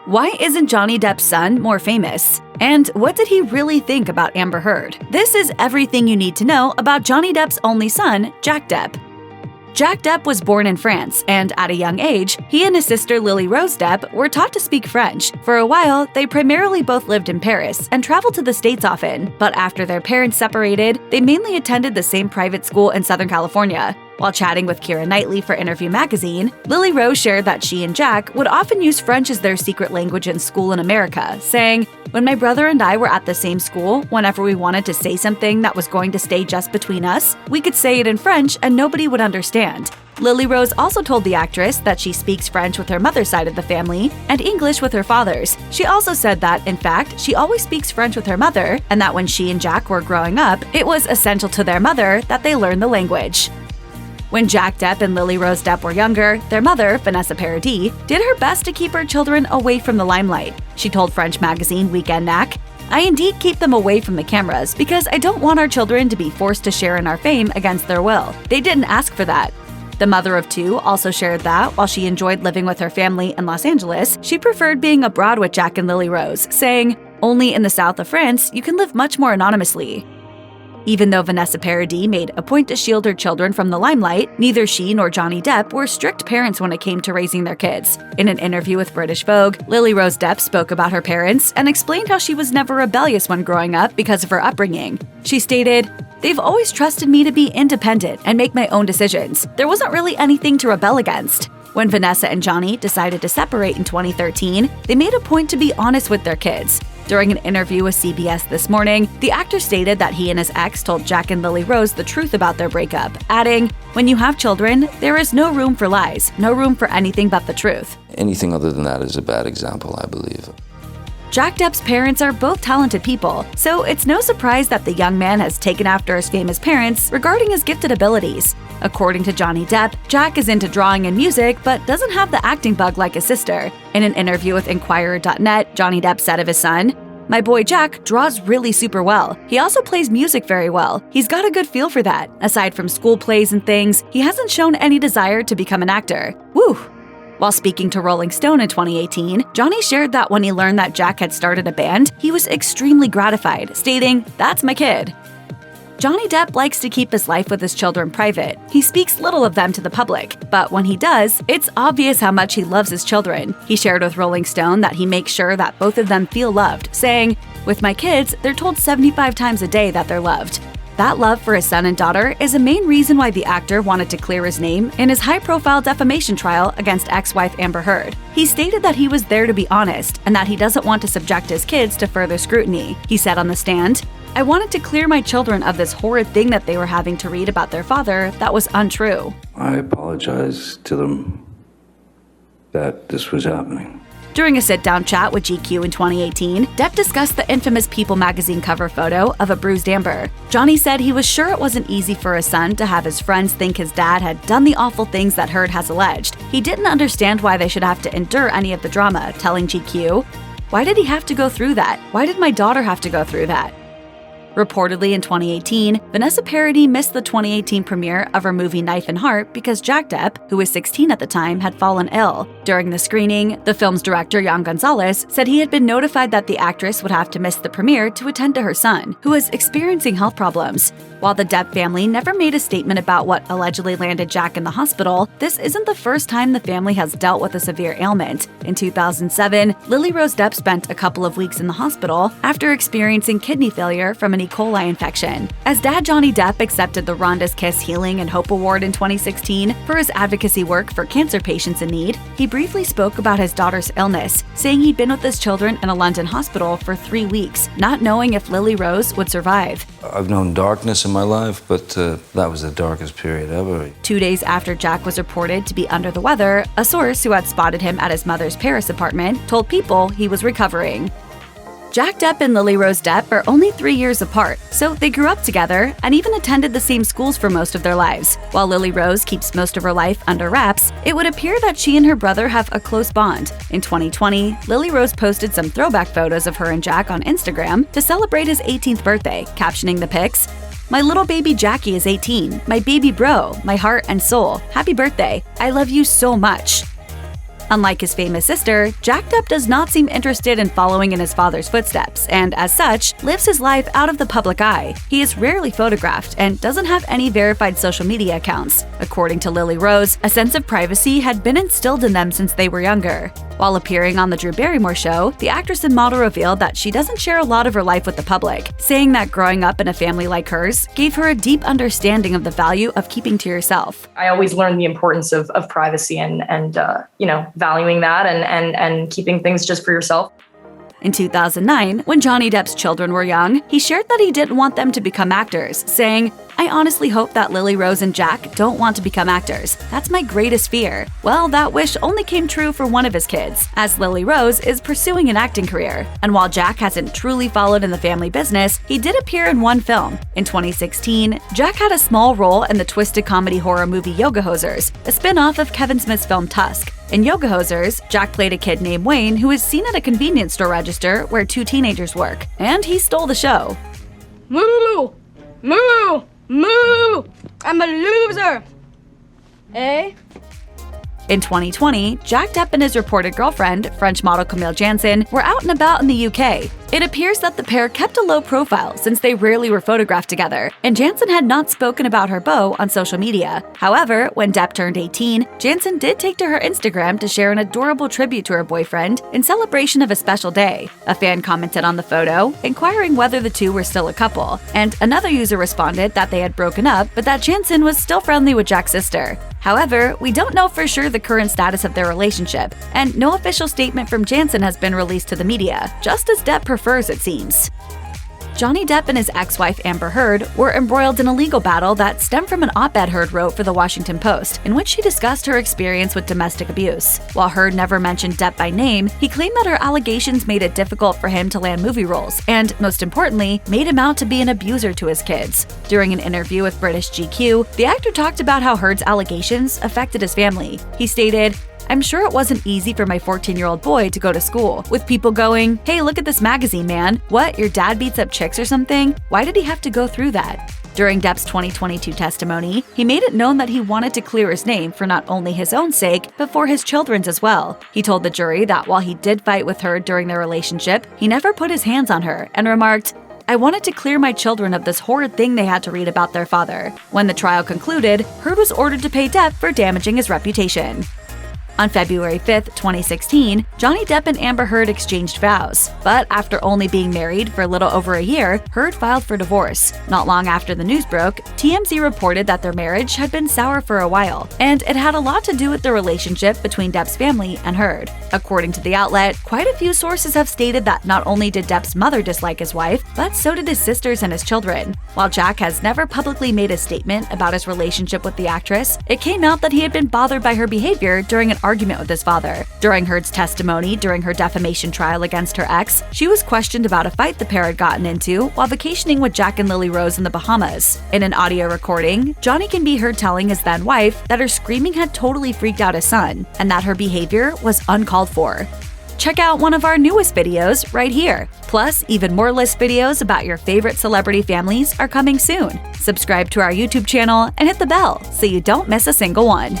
Why isn't Johnny Depp's son more famous? And what did he really think about Amber Heard? This is everything you need to know about Johnny Depp's only son, Jack Depp. Jack Depp was born in France, and at a young age, he and his sister Lily Rose Depp were taught to speak French. For a while, they primarily both lived in Paris and traveled to the States often, but after their parents separated, they mainly attended the same private school in Southern California. While chatting with Keira Knightley for Interview magazine, Lily Rose shared that she and Jack would often use French as their secret language in school in America, saying, "When my brother and I were at the same school, whenever we wanted to say something that was going to stay just between us, we could say it in French and nobody would understand." Lily Rose also told the actress that she speaks French with her mother's side of the family and English with her father's. She also said that, in fact, she always speaks French with her mother, and that when she and Jack were growing up, it was essential to their mother that they learn the language. When Jack Depp and Lily Rose Depp were younger, their mother, Vanessa Paradis, did her best to keep her children away from the limelight. She told French magazine Weekend Knack, "I indeed keep them away from the cameras because I don't want our children to be forced to share in our fame against their will. They didn't ask for that." The mother of two also shared that, while she enjoyed living with her family in Los Angeles, she preferred being abroad with Jack and Lily Rose, saying, "Only in the south of France, you can live much more anonymously." Even though Vanessa Paradis made a point to shield her children from the limelight, neither she nor Johnny Depp were strict parents when it came to raising their kids. In an interview with British Vogue, Lily Rose Depp spoke about her parents and explained how she was never rebellious when growing up because of her upbringing. She stated, "They've always trusted me to be independent and make my own decisions. There wasn't really anything to rebel against." When Vanessa and Johnny decided to separate in 2013, they made a point to be honest with their kids. During an interview with CBS This Morning, the actor stated that he and his ex told Jack and Lily Rose the truth about their breakup, adding, "When you have children, there is no room for lies, no room for anything but the truth." Anything other than that is a bad example, I believe. Jack Depp's parents are both talented people, so it's no surprise that the young man has taken after his famous parents regarding his gifted abilities. According to Johnny Depp, Jack is into drawing and music but doesn't have the acting bug like his sister. In an interview with Inquirer.net, Johnny Depp said of his son, "My boy Jack draws really super well. He also plays music very well. He's got a good feel for that. Aside from school plays and things, he hasn't shown any desire to become an actor. Woo!" While speaking to Rolling Stone in 2018, Johnny shared that when he learned that Jack had started a band, he was extremely gratified, stating, "That's my kid." Johnny Depp likes to keep his life with his children private. He speaks little of them to the public, but when he does, it's obvious how much he loves his children. He shared with Rolling Stone that he makes sure that both of them feel loved, saying, "With my kids, they're told 75 times a day that they're loved." That love for his son and daughter is a main reason why the actor wanted to clear his name in his high-profile defamation trial against ex-wife Amber Heard. He stated that he was there to be honest and that he doesn't want to subject his kids to further scrutiny. He said on the stand, "I wanted to clear my children of this horrid thing that they were having to read about their father that was untrue." I apologize to them that this was happening. During a sit-down chat with GQ in 2018, Depp discussed the infamous People magazine cover photo of a bruised Amber. Johnny said he was sure it wasn't easy for his son to have his friends think his dad had done the awful things that Heard has alleged. He didn't understand why they should have to endure any of the drama, telling GQ, "Why did he have to go through that? Why did my daughter have to go through that?" Reportedly in 2018, Vanessa Paradis missed the 2018 premiere of her movie Knife and Heart because Jack Depp, who was 16 at the time, had fallen ill. During the screening, the film's director, Jan Gonzalez, said he had been notified that the actress would have to miss the premiere to attend to her son, who was experiencing health problems. While the Depp family never made a statement about what allegedly landed Jack in the hospital, this isn't the first time the family has dealt with a severe ailment. In 2007, Lily Rose Depp spent a couple of weeks in the hospital after experiencing kidney failure from an E. coli infection. As dad Johnny Depp accepted the Rhonda's Kiss Healing and Hope Award in 2016 for his advocacy work for cancer patients in need, he briefly spoke about his daughter's illness, saying he'd been with his children in a London hospital for 3 weeks, not knowing if Lily Rose would survive. I've known darkness in my life, but that was the darkest period ever. 2 days after Jack was reported to be under the weather, a source who had spotted him at his mother's Paris apartment told People he was recovering. Jack Depp and Lily Rose Depp are only 3 years apart, so they grew up together and even attended the same schools for most of their lives. While Lily Rose keeps most of her life under wraps, it would appear that she and her brother have a close bond. In 2020, Lily Rose posted some throwback photos of her and Jack on Instagram to celebrate his 18th birthday, captioning the pics, "My little baby Jackie is 18, my baby bro, my heart and soul. Happy birthday. I love you so much." Unlike his famous sister, Jack Depp does not seem interested in following in his father's footsteps, and as such, lives his life out of the public eye. He is rarely photographed and doesn't have any verified social media accounts. According to Lily Rose, a sense of privacy had been instilled in them since they were younger. While appearing on The Drew Barrymore Show, the actress and model revealed that she doesn't share a lot of her life with the public, saying that growing up in a family like hers gave her a deep understanding of the value of keeping to yourself. I always learned the importance of privacy and valuing that and keeping things just for yourself. In 2009, when Johnny Depp's children were young, he shared that he didn't want them to become actors, saying, "I honestly hope that Lily Rose and Jack don't want to become actors. That's my greatest fear." Well, that wish only came true for one of his kids, as Lily Rose is pursuing an acting career. And while Jack hasn't truly followed in the family business, he did appear in one film. In 2016, Jack had a small role in the twisted comedy horror movie Yoga Hosers, a spin-off of Kevin Smith's film Tusk. In Yoga Hosers, Jack played a kid named Wayne who is seen at a convenience store register where two teenagers work, and he stole the show. Moo! Moo! Moo! I'm a loser! Eh? In 2020, Jack Depp and his reported girlfriend, French model Camille Jansen, were out and about in the UK. It appears that the pair kept a low profile since they rarely were photographed together, and Jansen had not spoken about her beau on social media. However, when Depp turned 18, Jansen did take to her Instagram to share an adorable tribute to her boyfriend in celebration of a special day. A fan commented on the photo, inquiring whether the two were still a couple, and another user responded that they had broken up but that Jansen was still friendly with Jack's sister. However, we don't know for sure the current status of their relationship, and no official statement from Jansen has been released to the media, just as Depp prefers, it seems. Johnny Depp and his ex-wife Amber Heard were embroiled in a legal battle that stemmed from an op-ed Heard wrote for The Washington Post, in which she discussed her experience with domestic abuse. While Heard never mentioned Depp by name, he claimed that her allegations made it difficult for him to land movie roles, and, most importantly, made him out to be an abuser to his kids. During an interview with British GQ, the actor talked about how Heard's allegations affected his family. He stated, "I'm sure it wasn't easy for my 14-year-old boy to go to school, with people going, 'Hey, look at this magazine, man. What, your dad beats up chicks or something? Why did he have to go through that?'" During Depp's 2022 testimony, he made it known that he wanted to clear his name for not only his own sake, but for his children's as well. He told the jury that while he did fight with her during their relationship, he never put his hands on her, and remarked, "I wanted to clear my children of this horrid thing they had to read about their father." When the trial concluded, Heard was ordered to pay Depp for damaging his reputation. On February 5, 2016, Johnny Depp and Amber Heard exchanged vows. But after only being married for a little over a year, Heard filed for divorce. Not long after the news broke, TMZ reported that their marriage had been sour for a while, and it had a lot to do with the relationship between Depp's family and Heard. According to the outlet, quite a few sources have stated that not only did Depp's mother dislike his wife, but so did his sisters and his children. While Jack has never publicly made a statement about his relationship with the actress, it came out that he had been bothered by her behavior during an argument with his father. During Heard's testimony during her defamation trial against her ex, she was questioned about a fight the pair had gotten into while vacationing with Jack and Lily Rose in the Bahamas. In an audio recording, Johnny can be heard telling his then wife that her screaming had totally freaked out his son, and that her behavior was uncalled for. Check out one of our newest videos right here. Plus, even more list videos about your favorite celebrity families are coming soon. Subscribe to our YouTube channel and hit the bell so you don't miss a single one.